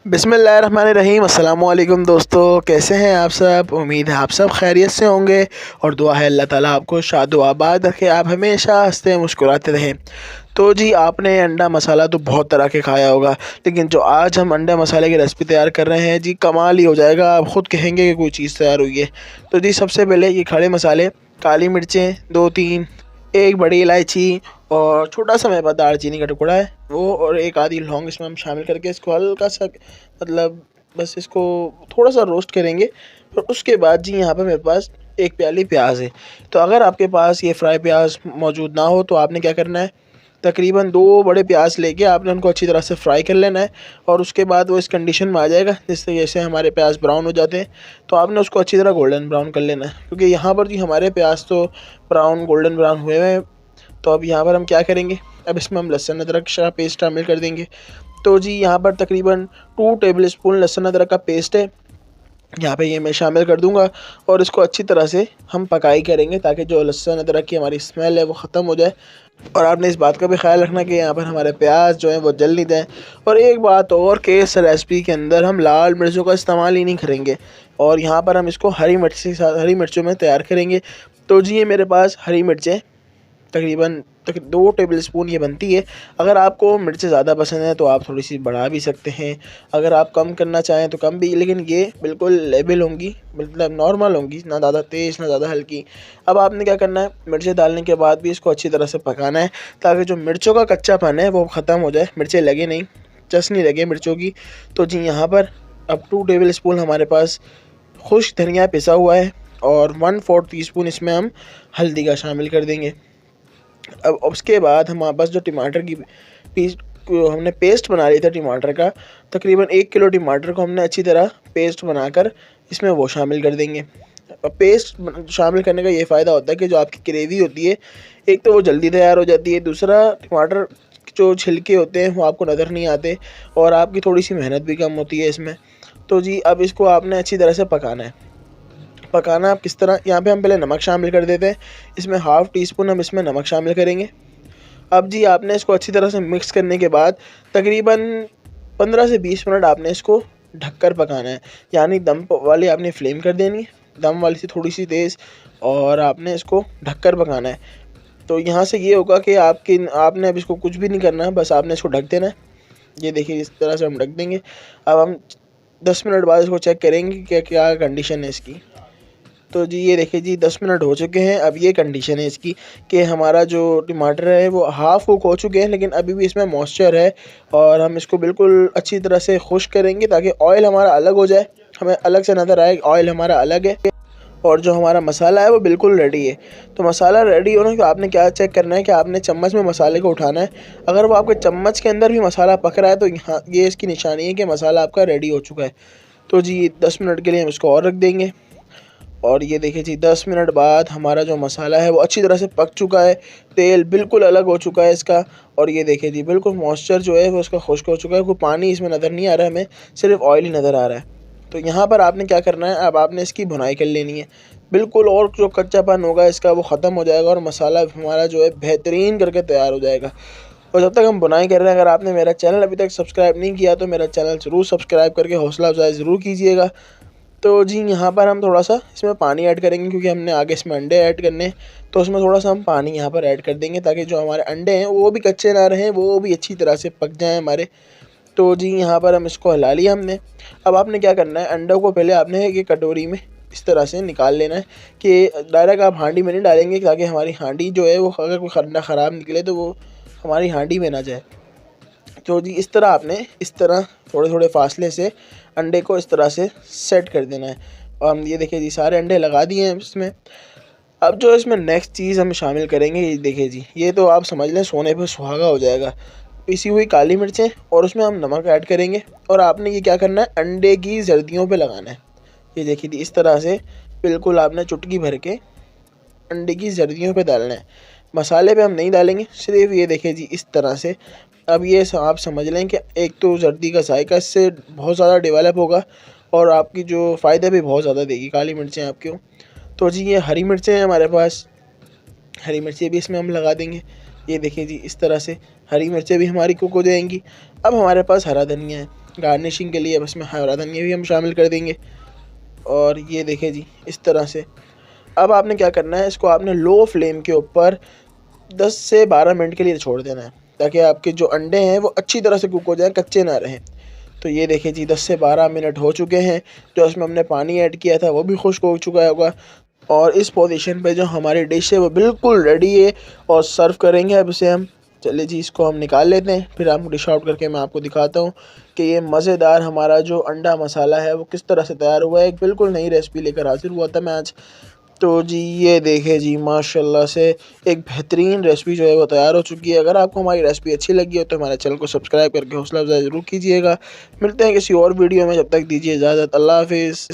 बिस्मिल्लाहिर्रहमानिर्रहीम। अस्सलामुअलैकुम दोस्तों, कैसे हैं आप सब। उम्मीद है आप सब खैरियत से होंगे और दुआ है अल्लाह ताला आपको शाद व आबाद रखे, आप हमेशा हंसते मुस्कुराते रहें। तो जी, आपने अंडा मसाला तो बहुत तरह के खाया होगा, लेकिन जो आज हम अंडा मसाले की रेसिपी तैयार कर रहे हैं जी, कमाल ही हो जाएगा। आप ख़ुद कहेंगे कि कोई चीज़ तैयार हुई है। तो जी, सबसे पहले ये खड़े मसाले, काली मिर्चें 2-3, एक बड़ी इलायची और छोटा-सा मेरे पास दालचीनी का टुकड़ा है वो, और एक आधी लौंग इसमें हम शामिल करके इसको हल्का-सा, मतलब बस इसको थोड़ा-सा रोस्ट करेंगे। और उसके बाद जी, यहाँ पे मेरे पास 1 प्याली प्याज़ है। तो अगर आपके पास ये फ्राई प्याज़ मौजूद ना हो तो आपने क्या करना है, तकरीबन 2 बड़े प्याज़ लेके आपने उनको अच्छी तरह से फ्राई कर लेना है। और उसके बाद वो इस कंडीशन में आ जाएगा जिस तरीके से हमारे प्याज़ ब्राउन हो जाते हैं, तो आपने उसको अच्छी तरह गोल्डन ब्राउन कर लेना है। क्योंकि यहाँ पर जी हमारे प्याज़ तो गोल्डन ब्राउन हुए हुए हैं। तो अब यहाँ पर हम क्या करेंगे, अब इसमें हम लहसुन अदरक का पेस्ट शामिल कर देंगे। तो जी, यहाँ पर तकरीबन 2 टेबलस्पून लहसुन अदरक का पेस्ट है, यहाँ पे ये मैं शामिल कर दूंगा। और इसको अच्छी तरह से हम पकाई करेंगे ताकि जो लहसुन अदरक की हमारी स्मेल है वो ख़त्म हो जाए। और आपने इस बात का भी ख्याल रखना कि यहाँ पर हमारे प्याज जो हैं वो जल नहीं जाएँ। और एक बात और कि इस रेसिपी के अंदर हम लाल मिर्चों का इस्तेमाल ही नहीं करेंगे, और यहाँ पर हम इसको हरी मिर्च के साथ, हरी मिर्चों में तैयार करेंगे। तो जी, ये मेरे पास हरी मिर्चें तकरीबन 2 टेबलस्पून ये बनती है। अगर आपको मिर्चें ज़्यादा पसंद है तो आप थोड़ी सी बढ़ा भी सकते हैं, अगर आप कम करना चाहें तो कम भी, लेकिन ये बिल्कुल लेवल होंगी, मतलब नॉर्मल होंगी, ना ज़्यादा तेज़ ना ज़्यादा हल्की। अब आपने क्या करना है, मिर्चें डालने के बाद भी इसको अच्छी तरह से पकाना है ताकि जो मिर्चों का कच्चापन है वो ख़त्म हो जाए, मिर्चें लगे नहीं, चस्नी लगे मिर्चों की। तो जी, यहाँ पर अब 2 टेबलस्पून हमारे पास खुश्क धनिया पिसा हुआ है, और 1/4 टीस्पून इसमें हम हल्दी का शामिल कर देंगे। अब उसके बाद हमारे पास जो टमाटर की पीस हमने पेस्ट बना लिया था टमाटर का, तकरीबन 1 किलो टमाटर को हमने अच्छी तरह पेस्ट बनाकर इसमें वो शामिल कर देंगे। पेस्ट शामिल करने का ये फ़ायदा होता है कि जो आपकी ग्रेवी होती है, एक तो वो जल्दी तैयार हो जाती है, दूसरा टमाटर जो छिलके होते हैं वो आपको नज़र नहीं आते, और आपकी थोड़ी सी मेहनत भी कम होती है इसमें। तो जी, अब इसको आपने अच्छी तरह से पकाना है। पकाना आप किस तरह, यहाँ पे हम पहले नमक शामिल कर देते हैं। इसमें ½ टीस्पून हम इसमें नमक शामिल करेंगे। अब जी, आपने इसको अच्छी तरह से मिक्स करने के बाद तकरीबन 15 से 20 मिनट आपने इसको ढककर पकाना है, यानी दम वाली आपने फ्लेम कर देनी है, दम वाली से थोड़ी सी तेज़, और आपने इसको ढककर पकाना है। तो यहाँ से ये होगा कि आपने अब इसको कुछ भी नहीं करना है, बस आपने इसको ढक देना है। ये देखिए, इस तरह से हम ढक देंगे। अब हम 10 मिनट बाद इसको चेक करेंगे कि क्या कंडीशन है इसकी। तो जी, ये देखिए जी, 10 मिनट हो चुके हैं। अब ये कंडीशन है इसकी कि हमारा जो टमाटर है वो हाफ़ कुक हो चुके हैं, लेकिन अभी भी इसमें मॉइस्चर है, और हम इसको बिल्कुल अच्छी तरह से खुश्क करेंगे ताकि ऑयल हमारा अलग हो जाए, हमें अलग से नज़र आए ऑयल हमारा अलग है। और जो हमारा मसाला है वो बिल्कुल रेडी है। तो मसाला रेडी होने के आपने क्या चेक करना है कि आपने चम्मच में मसाले को उठाना है। अगर वो आपके चम्मच के अंदर भी मसाला पक रहा है तो यहाँ ये इसकी निशानी है कि मसाला आपका रेडी हो चुका है। तो जी, 10 मिनट के लिए हम इसको और रख देंगे। और ये देखिए जी, 10 मिनट बाद हमारा जो मसाला है वो अच्छी तरह से पक चुका है, तेल बिल्कुल अलग हो चुका है इसका। और ये देखिए जी, बिल्कुल मॉइस्चर जो है वो उसका खुश्क हो चुका है, कोई पानी इसमें नज़र नहीं आ रहा है, हमें सिर्फ ऑयल ही नज़र आ रहा है। तो यहाँ पर आपने क्या करना है, अब आपने इसकी भुनाई कर लेनी है बिल्कुल, और जो कच्चापन होगा इसका वो ख़त्म हो जाएगा, और मसाला हमारा जो है बेहतरीन करके तैयार हो जाएगा। और जब तक हम बुनाई कर रहे हैं, अगर आपने मेरा चैनल अभी तक सब्सक्राइब नहीं किया तो मेरा चैनल ज़रूर सब्सक्राइब करके हौसला अफजाई ज़रूर कीजिएगा। तो जी, यहाँ पर हम थोड़ा सा इसमें पानी ऐड करेंगे क्योंकि हमने आगे इसमें अंडे ऐड करने हैं, तो उसमें थोड़ा सा हम पानी यहाँ पर ऐड कर देंगे ताकि जो हमारे अंडे हैं वो भी कच्चे ना रहें, वो भी अच्छी तरह से पक जाएँ हमारे। तो जी, यहाँ पर हम इसको हिला लिया हमने। अब आपने क्या करना है, अंडों को पहले आपने एक कटोरी में इस तरह से निकाल लेना है कि डायरेक्ट आप हांडी में नहीं डालेंगे, ताकि हमारी हांडी जो है वो अगर कोई अंडा ख़राब निकले तो वो हमारी हांडी में ना जाए। तो जी, इस तरह आपने इस तरह थोड़े थोड़े फासले से अंडे को इस तरह से सेट कर देना है। और हम ये देखिए जी, सारे अंडे लगा दिए हैं इसमें। अब जो इसमें नेक्स्ट चीज़ हम शामिल करेंगे, ये देखिए जी, ये तो आप समझ लें सोने पे सुहागा हो जाएगा। पिसी हुई काली मिर्चें, और उसमें हम नमक ऐड करेंगे, और आपने ये क्या करना है, अंडे की जर्दियों पे लगाना है। ये देखिए जी, इस तरह से बिल्कुल आपने चुटकी भर के अंडे की जर्दियों पे डालना है, मसाले पे हम नहीं डालेंगे, सिर्फ ये देखिए जी, इस तरह से। अब ये आप समझ लें कि एक तो जर्दी का जायका इससे बहुत ज़्यादा डेवलप होगा, और आपकी जो फ़ायदे भी बहुत ज़्यादा देगी काली मिर्चें आपको। तो जी, ये हरी मिर्चें हैं हमारे पास, हरी मिर्चें भी इसमें हम लगा देंगे। ये देखिए जी, इस तरह से हरी मिर्चें भी हमारी कुक हो जाएंगी। अब हमारे पास हरा धनिया है, गार्निशिंग के लिए अब इसमें हरा धनिया भी हम शामिल कर देंगे। और ये देखें जी, इस तरह से। अब आपने क्या करना है, इसको आपने लो फ्लेम के ऊपर 10 से 12 मिनट के लिए छोड़ देना है, ताकि आपके जो अंडे हैं वो अच्छी तरह से कुक हो जाएं, कच्चे ना रहें। तो ये देखिए जी, 10 से 12 मिनट हो चुके हैं। जो इसमें हमने पानी ऐड किया था वो भी खुश्क हो चुका होगा, और इस पोजीशन पे जो हमारी डिश है वो बिल्कुल रेडी है और सर्व करेंगे अब इसे हम। चलिए जी, इसको हम निकाल लेते हैं, फिर आपको डिश आउट करके मैं आपको दिखाता हूँ कि ये मज़ेदार हमारा जो अंडा मसाला है वो किस तरह से तैयार हुआ है। एक बिल्कुल नई रेसिपी लेकर हाजिर हुआ था मैं आज। तो जी ये देखें जी, माशाल्लाह से एक बेहतरीन रेसिपी जो है वो तैयार हो चुकी है। अगर आपको हमारी रेसिपी अच्छी लगी हो तो हमारे चैनल को सब्सक्राइब करके हौसला अफजाई ज़रूर कीजिएगा। मिलते हैं किसी और वीडियो में, जब तक दीजिए इजाज़त। अल्लाह हाफिज़।